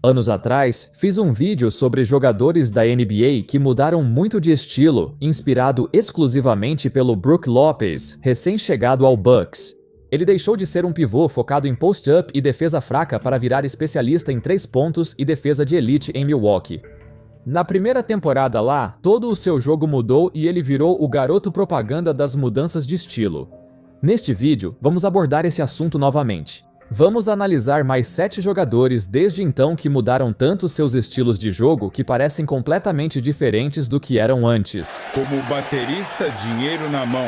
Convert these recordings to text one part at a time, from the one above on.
Anos atrás, fiz um vídeo sobre jogadores da NBA que mudaram muito de estilo, inspirado exclusivamente pelo Brook Lopez, recém-chegado ao Bucks. Ele deixou de ser um pivô focado em post-up e defesa fraca para virar especialista em 3 pontos e defesa de elite em Milwaukee. Na primeira temporada lá, todo o seu jogo mudou e ele virou o garoto propaganda das mudanças de estilo. Neste vídeo, vamos abordar esse assunto novamente. Vamos analisar mais 7 jogadores desde então que mudaram tanto seus estilos de jogo que parecem completamente diferentes do que eram antes. Como baterista, dinheiro na mão.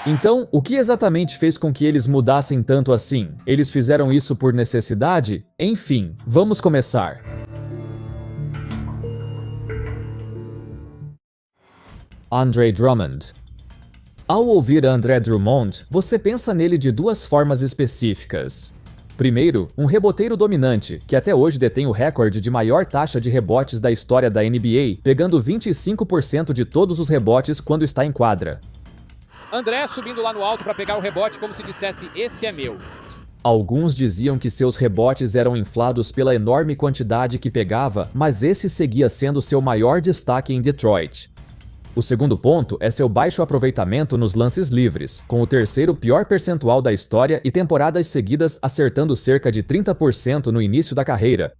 Então, o que exatamente fez com que eles mudassem tanto assim? Eles fizeram isso por necessidade? Enfim, vamos começar. Andre Drummond. Ao ouvir André Drummond, você pensa nele de 2 formas específicas. Primeiro, um reboteiro dominante, que até hoje detém o recorde de maior taxa de rebotes da história da NBA, pegando 25% de todos os rebotes quando está em quadra. André subindo lá no alto para pegar o rebote como se dissesse, esse é meu. Alguns diziam que seus rebotes eram inflados pela enorme quantidade que pegava, mas esse seguia sendo seu maior destaque em Detroit. O segundo ponto é seu baixo aproveitamento nos lances livres, com o terceiro pior percentual da história e temporadas seguidas acertando cerca de 30% no início da carreira.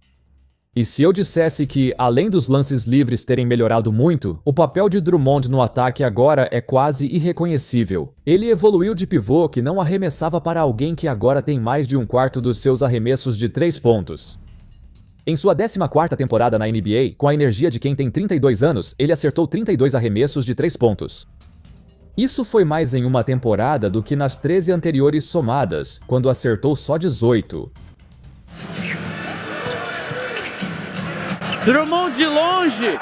E se eu dissesse que, além dos lances livres terem melhorado muito, o papel de Drummond no ataque agora é quase irreconhecível. Ele evoluiu de pivô que não arremessava para alguém que agora tem mais de 1/4 dos seus arremessos de 3 pontos. Em sua 14ª temporada na NBA, com a energia de quem tem 32 anos, ele acertou 32 arremessos de 3 pontos. Isso foi mais em uma temporada do que nas 13 anteriores somadas, quando acertou só 18. Drummond de longe!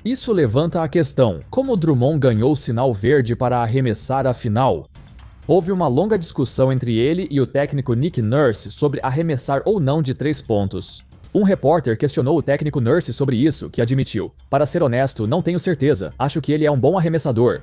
Isso levanta a questão: como Drummond ganhou o sinal verde para arremessar a final? Houve uma longa discussão entre ele e o técnico Nick Nurse sobre arremessar ou não de 3 pontos. Um repórter questionou o técnico Nurse sobre isso, que admitiu: "Para ser honesto, não tenho certeza. Acho que ele é um bom arremessador.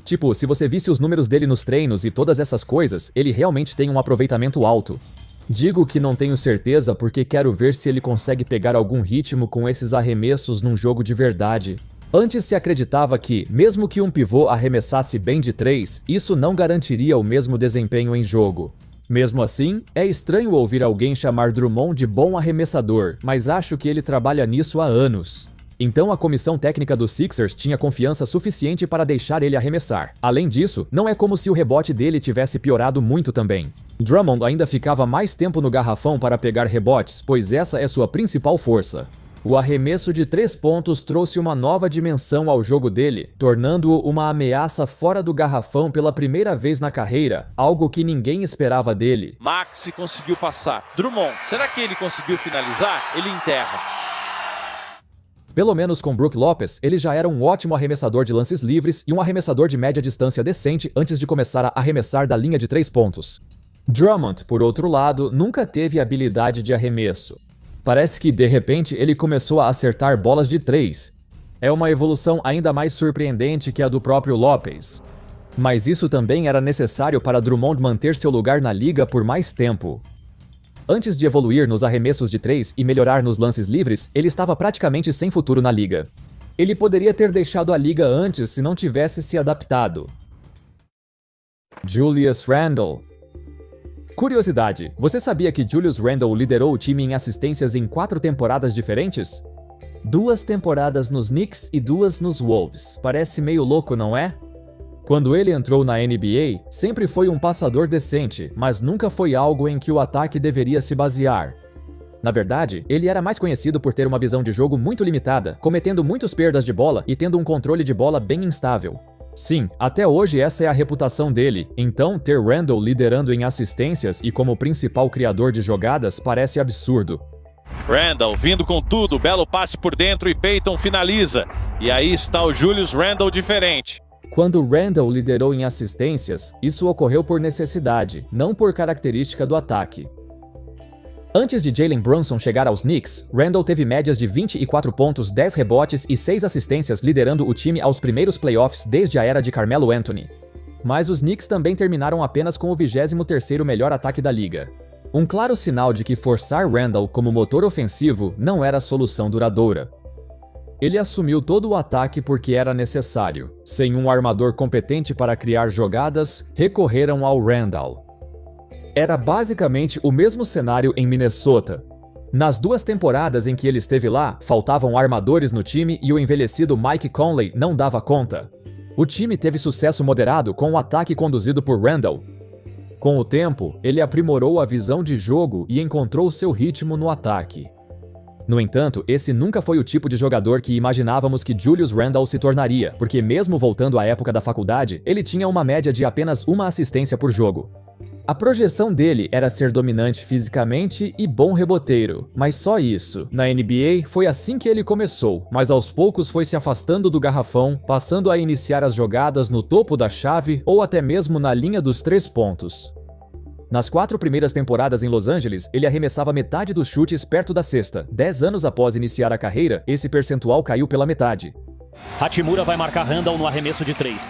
Tipo, se você visse os números dele nos treinos e todas essas coisas, ele realmente tem um aproveitamento alto. Digo que não tenho certeza porque quero ver se ele consegue pegar algum ritmo com esses arremessos num jogo de verdade." Antes se acreditava que, mesmo que um pivô arremessasse bem de 3, isso não garantiria o mesmo desempenho em jogo. Mesmo assim, é estranho ouvir alguém chamar Drummond de bom arremessador, mas acho que ele trabalha nisso há anos. Então a comissão técnica dos Sixers tinha confiança suficiente para deixar ele arremessar. Além disso, não é como se o rebote dele tivesse piorado muito também. Drummond ainda ficava mais tempo no garrafão para pegar rebotes, pois essa é sua principal força. O arremesso de 3 pontos trouxe uma nova dimensão ao jogo dele, tornando-o uma ameaça fora do garrafão pela primeira vez na carreira, algo que ninguém esperava dele. Maxey conseguiu passar. Drummond, será que ele conseguiu finalizar? Ele enterra. Pelo menos com Brook Lopez, ele já era um ótimo arremessador de lances livres e um arremessador de média distância decente antes de começar a arremessar da linha de 3 pontos. Drummond, por outro lado, nunca teve habilidade de arremesso. Parece que, de repente, ele começou a acertar bolas de 3. É uma evolução ainda mais surpreendente que a do próprio Lopez. Mas isso também era necessário para Drummond manter seu lugar na liga por mais tempo. Antes de evoluir nos arremessos de 3 e melhorar nos lances livres, ele estava praticamente sem futuro na liga. Ele poderia ter deixado a liga antes se não tivesse se adaptado. Julius Randle. Curiosidade, você sabia que Julius Randle liderou o time em assistências em 4 temporadas diferentes? 2 temporadas nos Knicks e 2 nos Wolves. Parece meio louco, não é? Quando ele entrou na NBA, sempre foi um passador decente, mas nunca foi algo em que o ataque deveria se basear. Na verdade, ele era mais conhecido por ter uma visão de jogo muito limitada, cometendo muitas perdas de bola e tendo um controle de bola bem instável. Sim, até hoje essa é a reputação dele, então ter Randle liderando em assistências e como principal criador de jogadas parece absurdo. Randle vindo com tudo, belo passe por dentro e Payton finaliza. E aí está o Julius Randle diferente. Quando Randle liderou em assistências, isso ocorreu por necessidade, não por característica do ataque. Antes de Jalen Brunson chegar aos Knicks, Randle teve médias de 24 pontos, 10 rebotes e 6 assistências liderando o time aos primeiros playoffs desde a era de Carmelo Anthony. mas os Knicks também terminaram apenas com o 23º melhor ataque da liga. Um claro sinal de que forçar Randle como motor ofensivo não era a solução duradoura. Ele assumiu todo o ataque porque era necessário. Sem um armador competente para criar jogadas, recorreram ao Randle. Era basicamente o mesmo cenário em Minnesota. Nas 2 temporadas em que ele esteve lá, faltavam armadores no time e o envelhecido Mike Conley não dava conta. O time teve sucesso moderado com o ataque conduzido por Randle. Com o tempo, ele aprimorou a visão de jogo e encontrou seu ritmo no ataque. No entanto, esse nunca foi o tipo de jogador que imaginávamos que Julius Randle se tornaria, porque mesmo voltando à época da faculdade, ele tinha uma média de apenas 1 assistência por jogo. A projeção dele era ser dominante fisicamente e bom reboteiro, mas só isso. Na NBA, foi assim que ele começou, mas aos poucos foi se afastando do garrafão, passando a iniciar as jogadas no topo da chave ou até mesmo na linha dos 3 pontos. Nas 4 primeiras temporadas em Los Angeles, ele arremessava metade dos chutes perto da cesta. 10 anos após iniciar a carreira, esse percentual caiu pela metade. Hachimura vai marcar Randle no arremesso de 3.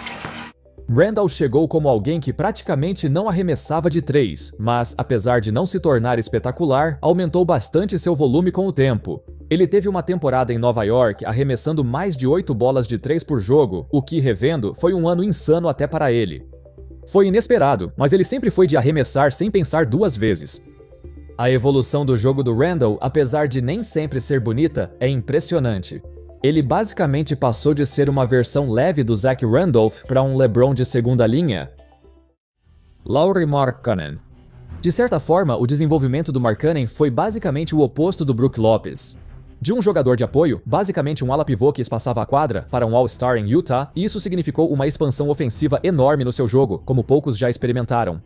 Randle chegou como alguém que praticamente não arremessava de 3, mas, apesar de não se tornar espetacular, aumentou bastante seu volume com o tempo. Ele teve uma temporada em Nova York arremessando mais de 8 bolas de 3 por jogo, o que, revendo, foi um ano insano até para ele. Foi inesperado, mas ele sempre foi de arremessar sem pensar 2 vezes. A evolução do jogo do Randle, apesar de nem sempre ser bonita, é impressionante. Ele basicamente passou de ser uma versão leve do Zach Randolph para um LeBron de segunda linha. Lauri Markkanen. De certa forma, o desenvolvimento do Markkanen foi basicamente o oposto do Brook Lopes. De um jogador de apoio, basicamente um ala pivô que espaçava a quadra, para um All-Star em Utah, e isso significou uma expansão ofensiva enorme no seu jogo, como poucos já experimentaram.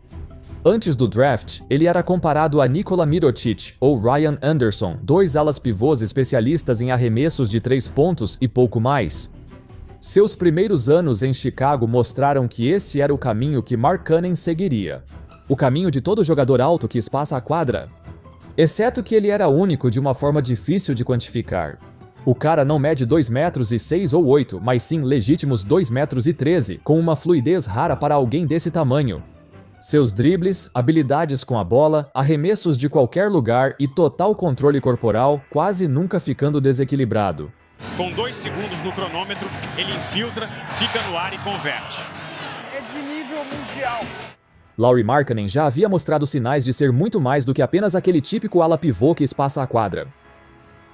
Antes do draft, ele era comparado a Nikola Mirotic ou Ryan Anderson, 2 alas pivôs especialistas em arremessos de 3 pontos e pouco mais. Seus primeiros anos em Chicago mostraram que esse era o caminho que Markkanen seguiria. O caminho de todo jogador alto que espaça a quadra. Exceto que ele era único de uma forma difícil de quantificar. O cara não mede 2 metros e 6 ou 8, mas sim legítimos 2 metros e 13, com uma fluidez rara para alguém desse tamanho. Seus dribles, habilidades com a bola, arremessos de qualquer lugar e total controle corporal, quase nunca ficando desequilibrado. Com 2 segundos no cronômetro, ele infiltra, fica no ar e converte. É de nível mundial. Lauri Markkanen já havia mostrado sinais de ser muito mais do que apenas aquele típico ala pivô que espaça a quadra.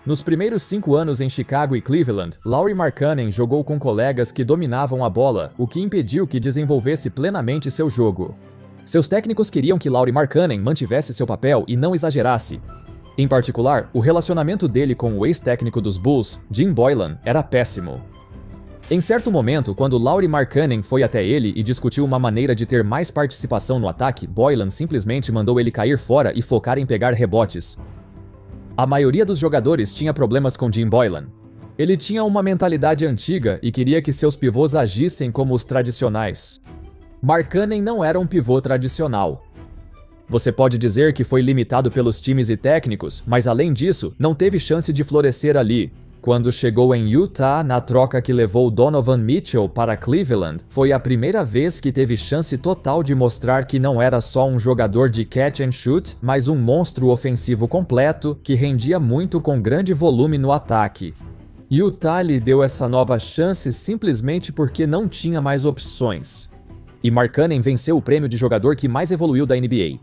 Nos primeiros 5 anos em Chicago e Cleveland, Lauri Markkanen jogou com colegas que dominavam a bola, o que impediu que desenvolvesse plenamente seu jogo. Seus técnicos queriam que Lauri Markkanen mantivesse seu papel e não exagerasse. Em particular, o relacionamento dele com o ex-técnico dos Bulls, Jim Boylan, era péssimo. Em certo momento, quando Lauri Markkanen foi até ele e discutiu uma maneira de ter mais participação no ataque, Boylan simplesmente mandou ele cair fora e focar em pegar rebotes. A maioria dos jogadores tinha problemas com Jim Boylan. Ele tinha uma mentalidade antiga e queria que seus pivôs agissem como os tradicionais. Markkanen não era um pivô tradicional. Você pode dizer que foi limitado pelos times e técnicos, mas além disso, não teve chance de florescer ali. Quando chegou em Utah, na troca que levou Donovan Mitchell para Cleveland, foi a primeira vez que teve chance total de mostrar que não era só um jogador de catch and shoot, mas um monstro ofensivo completo que rendia muito com grande volume no ataque. Utah lhe deu essa nova chance simplesmente porque não tinha mais opções. E Markkanen venceu o prêmio de jogador que mais evoluiu da NBA.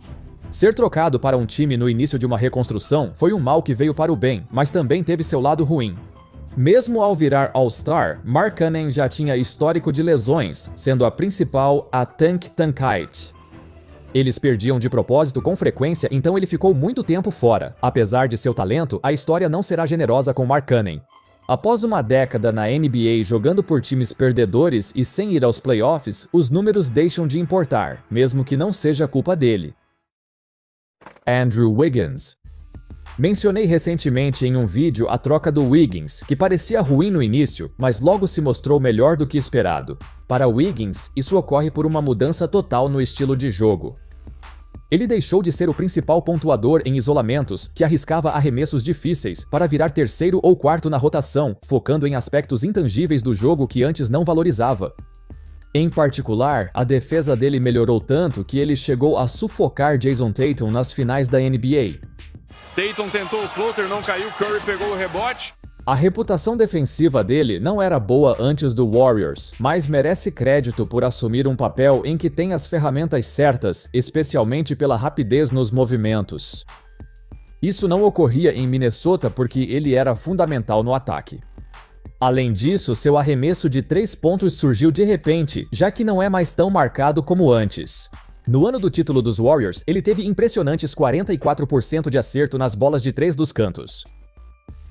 Ser trocado para um time no início de uma reconstrução foi um mal que veio para o bem, mas também teve seu lado ruim. Mesmo ao virar All-Star, Markkanen já tinha histórico de lesões, sendo a principal a tankite. Eles perdiam de propósito com frequência, então ele ficou muito tempo fora. Apesar de seu talento, a história não será generosa com Markkanen. Após uma década na NBA jogando por times perdedores e sem ir aos playoffs, os números deixam de importar, mesmo que não seja culpa dele. Andrew Wiggins. Mencionei recentemente em um vídeo a troca do Wiggins, que parecia ruim no início, mas logo se mostrou melhor do que esperado. Para Wiggins, isso ocorre por uma mudança total no estilo de jogo. Ele deixou de ser o principal pontuador em isolamentos, que arriscava arremessos difíceis, para virar 3º ou 4º na rotação, focando em aspectos intangíveis do jogo que antes não valorizava. Em particular, a defesa dele melhorou tanto que ele chegou a sufocar Jason Tatum nas finais da NBA. Tatum tentou o floater, não caiu, Curry pegou o rebote. A reputação defensiva dele não era boa antes do Warriors, mas merece crédito por assumir um papel em que tem as ferramentas certas, especialmente pela rapidez nos movimentos. Isso não ocorria em Minnesota porque ele era fundamental no ataque. Além disso, seu arremesso de 3 pontos surgiu de repente, já que não é mais tão marcado como antes. No ano do título dos Warriors, ele teve impressionantes 44% de acerto nas bolas de 3 dos cantos.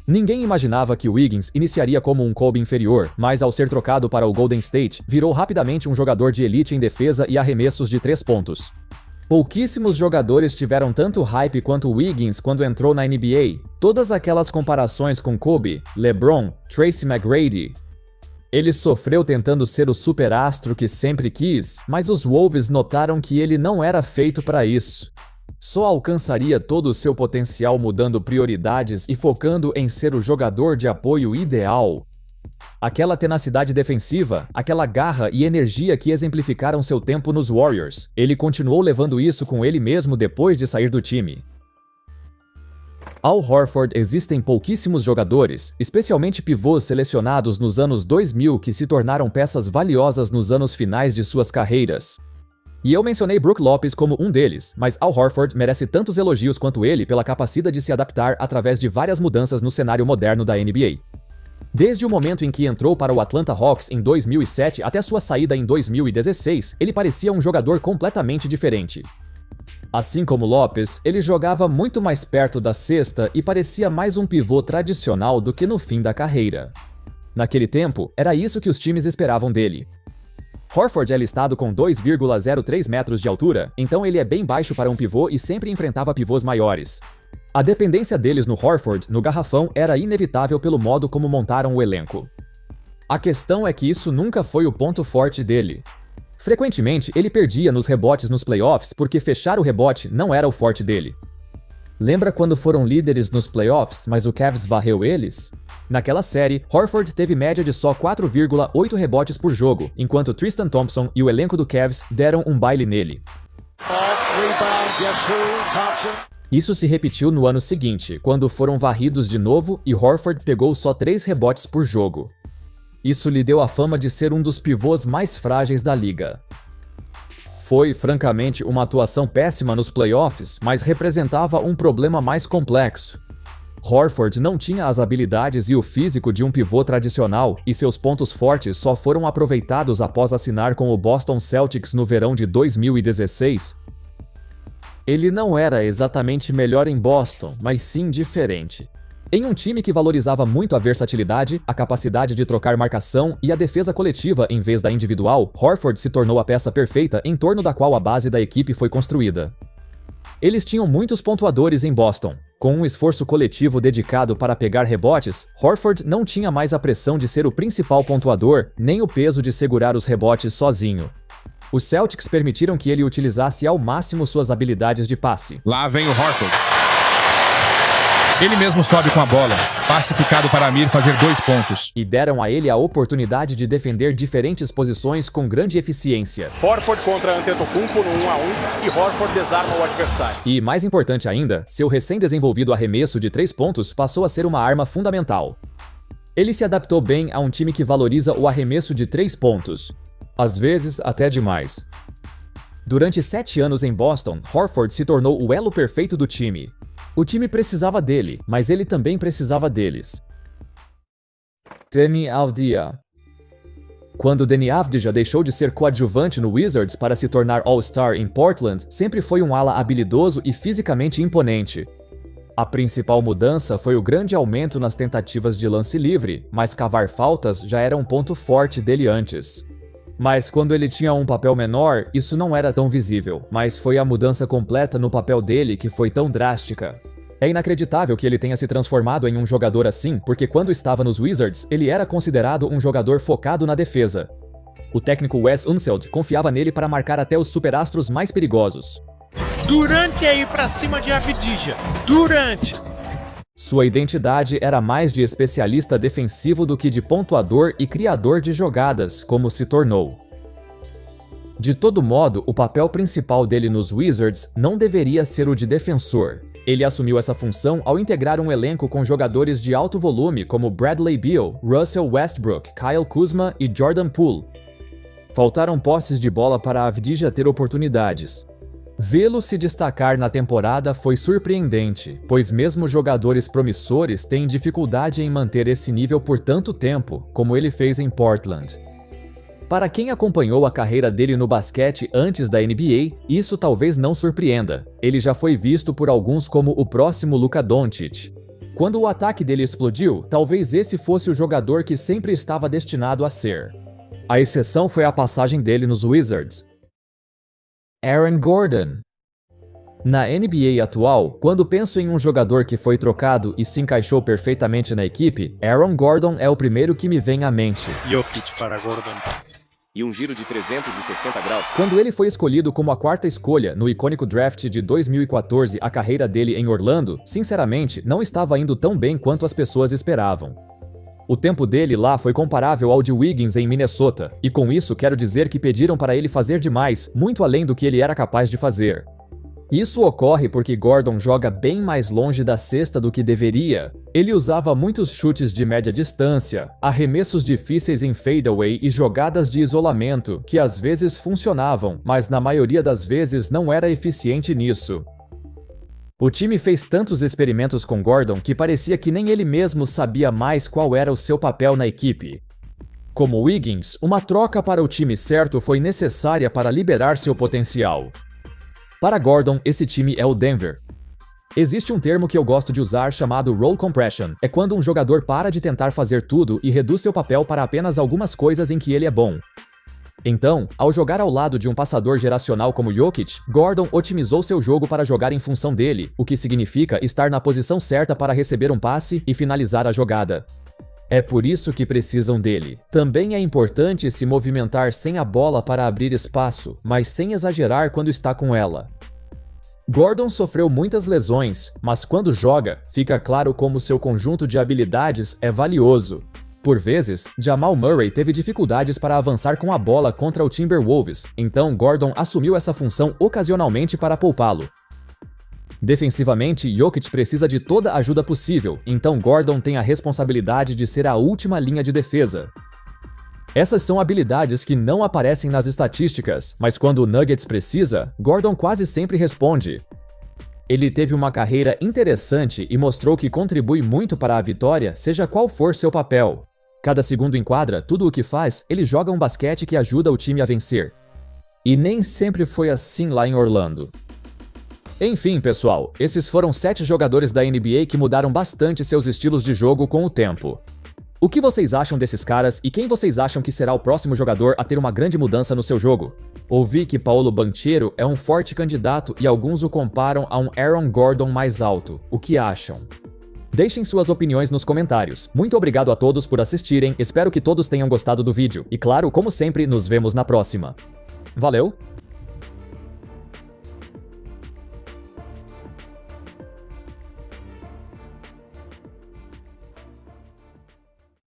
Ninguém imaginava que Wiggins iniciaria como um Kobe inferior, mas ao ser trocado para o Golden State, virou rapidamente um jogador de elite em defesa e arremessos de 3 pontos. Pouquíssimos jogadores tiveram tanto hype quanto Wiggins quando entrou na NBA. Todas aquelas comparações com Kobe, LeBron, Tracy McGrady. Ele sofreu tentando ser o superastro que sempre quis, mas os Wolves notaram que ele não era feito para isso. Só alcançaria todo o seu potencial mudando prioridades e focando em ser o jogador de apoio ideal. Aquela tenacidade defensiva, aquela garra e energia que exemplificaram seu tempo nos Warriors, ele continuou levando isso com ele mesmo depois de sair do time. Ao Horford existem pouquíssimos jogadores, especialmente pivôs selecionados nos anos 2000 que se tornaram peças valiosas nos anos finais de suas carreiras. E eu mencionei Brook Lopes como um deles, mas Al Horford merece tantos elogios quanto ele pela capacidade de se adaptar através de várias mudanças no cenário moderno da NBA. Desde o momento em que entrou para o Atlanta Hawks em 2007 até sua saída em 2016, ele parecia um jogador completamente diferente. Assim como Lopes, ele jogava muito mais perto da cesta e parecia mais um pivô tradicional do que no fim da carreira. Naquele tempo, era isso que os times esperavam dele. Horford é listado com 2,03 metros de altura, então ele é bem baixo para um pivô e sempre enfrentava pivôs maiores. A dependência deles no Horford, no garrafão, era inevitável pelo modo como montaram o elenco. A questão é que isso nunca foi o ponto forte dele. Frequentemente, ele perdia nos rebotes nos playoffs porque fechar o rebote não era o forte dele. Lembra quando foram líderes nos playoffs, mas o Cavs varreu eles? Naquela série, Horford teve média de só 4,8 rebotes por jogo, enquanto Tristan Thompson e o elenco do Cavs deram um baile nele. Isso se repetiu no ano seguinte, quando foram varridos de novo e Horford pegou só 3 rebotes por jogo. Isso lhe deu a fama de ser um dos pivôs mais frágeis da liga. Foi, francamente, uma atuação péssima nos playoffs, mas representava um problema mais complexo. Horford não tinha as habilidades e o físico de um pivô tradicional, e seus pontos fortes só foram aproveitados após assinar com o Boston Celtics no verão de 2016. Ele não era exatamente melhor em Boston, mas sim diferente. Em um time que valorizava muito a versatilidade, a capacidade de trocar marcação e a defesa coletiva em vez da individual, Horford se tornou a peça perfeita em torno da qual a base da equipe foi construída. Eles tinham muitos pontuadores em Boston. Com um esforço coletivo dedicado para pegar rebotes, Horford não tinha mais a pressão de ser o principal pontuador, nem o peso de segurar os rebotes sozinho. Os Celtics permitiram que ele utilizasse ao máximo suas habilidades de passe. Lá vem o Horford. Ele mesmo sobe com a bola, passe ficado para Amir fazer 2 pontos. E deram a ele a oportunidade de defender diferentes posições com grande eficiência. Horford contra Antetokounmpo no 1-1 e Horford desarma o adversário. E, mais importante ainda, seu recém-desenvolvido arremesso de 3 pontos passou a ser uma arma fundamental. Ele se adaptou bem a um time que valoriza o arremesso de 3 pontos. Às vezes, até demais. Durante 7 anos em Boston, Horford se tornou o elo perfeito do time. O time precisava dele, mas ele também precisava deles. Deni Avdija. Quando Deni Avdija deixou de ser coadjuvante no Wizards para se tornar All-Star em Portland, sempre foi um ala habilidoso e fisicamente imponente. A principal mudança foi o grande aumento nas tentativas de lance livre, mas cavar faltas já era um ponto forte dele antes. Mas quando ele tinha um papel menor, isso não era tão visível, mas foi a mudança completa no papel dele que foi tão drástica. É inacreditável que ele tenha se transformado em um jogador assim, porque quando estava nos Wizards, ele era considerado um jogador focado na defesa. O técnico Wes Unseld confiava nele para marcar até os superastros mais perigosos. Durant é ir pra cima de Avdija. Durant! Sua identidade era mais de especialista defensivo do que de pontuador e criador de jogadas, como se tornou. De todo modo, o papel principal dele nos Wizards não deveria ser o de defensor. Ele assumiu essa função ao integrar um elenco com jogadores de alto volume como Bradley Beal, Russell Westbrook, Kyle Kuzma e Jordan Poole. Faltaram posses de bola para Avdija ter oportunidades. Vê-lo se destacar na temporada foi surpreendente, pois mesmo jogadores promissores têm dificuldade em manter esse nível por tanto tempo, como ele fez em Portland. Para quem acompanhou a carreira dele no basquete antes da NBA, isso talvez não surpreenda. Ele já foi visto por alguns como o próximo Luka Doncic. Quando o ataque dele explodiu, talvez esse fosse o jogador que sempre estava destinado a ser. A exceção foi a passagem dele nos Wizards. Aaron Gordon. Na NBA atual, quando penso em um jogador que foi trocado e se encaixou perfeitamente na equipe, Aaron Gordon é o primeiro que me vem à mente. Jokic para Gordon. E um giro de 360 graus. Quando ele foi escolhido como a quarta escolha no icônico draft de 2014, a carreira dele em Orlando, sinceramente, não estava indo tão bem quanto as pessoas esperavam. O tempo dele lá foi comparável ao de Wiggins em Minnesota, e com isso quero dizer que pediram para ele fazer demais, muito além do que ele era capaz de fazer. Isso ocorre porque Gordon joga bem mais longe da cesta do que deveria. Ele usava muitos chutes de média distância, arremessos difíceis em fadeaway e jogadas de isolamento, que às vezes funcionavam, mas na maioria das vezes não era eficiente nisso. O time fez tantos experimentos com Gordon que parecia que nem ele mesmo sabia mais qual era o seu papel na equipe. Como Wiggins, uma troca para o time certo foi necessária para liberar seu potencial. Para Gordon, esse time é o Denver. Existe um termo que eu gosto de usar chamado role compression. É quando um jogador para de tentar fazer tudo e reduz seu papel para apenas algumas coisas em que ele é bom. Então, ao jogar ao lado de um passador geracional como Jokic, Gordon otimizou seu jogo para jogar em função dele, o que significa estar na posição certa para receber um passe e finalizar a jogada. É por isso que precisam dele. Também é importante se movimentar sem a bola para abrir espaço, mas sem exagerar quando está com ela. Gordon sofreu muitas lesões, mas quando joga, fica claro como seu conjunto de habilidades é valioso. Por vezes, Jamal Murray teve dificuldades para avançar com a bola contra o Timberwolves, então Gordon assumiu essa função ocasionalmente para poupá-lo. Defensivamente, Jokic precisa de toda a ajuda possível, então Gordon tem a responsabilidade de ser a última linha de defesa. Essas são habilidades que não aparecem nas estatísticas, mas quando o Nuggets precisa, Gordon quase sempre responde. Ele teve uma carreira interessante e mostrou que contribui muito para a vitória, seja qual for seu papel. Cada segundo em quadra, tudo o que faz, ele joga um basquete que ajuda o time a vencer. E nem sempre foi assim lá em Orlando. Enfim, pessoal, esses foram 7 jogadores da NBA que mudaram bastante seus estilos de jogo com o tempo. O que vocês acham desses caras e quem vocês acham que será o próximo jogador a ter uma grande mudança no seu jogo? Ouvi que Paolo Banchero é um forte candidato e alguns o comparam a um Aaron Gordon mais alto. O que acham? Deixem suas opiniões nos comentários. Muito obrigado a todos por assistirem, espero que todos tenham gostado do vídeo. E claro, como sempre, nos vemos na próxima. Valeu!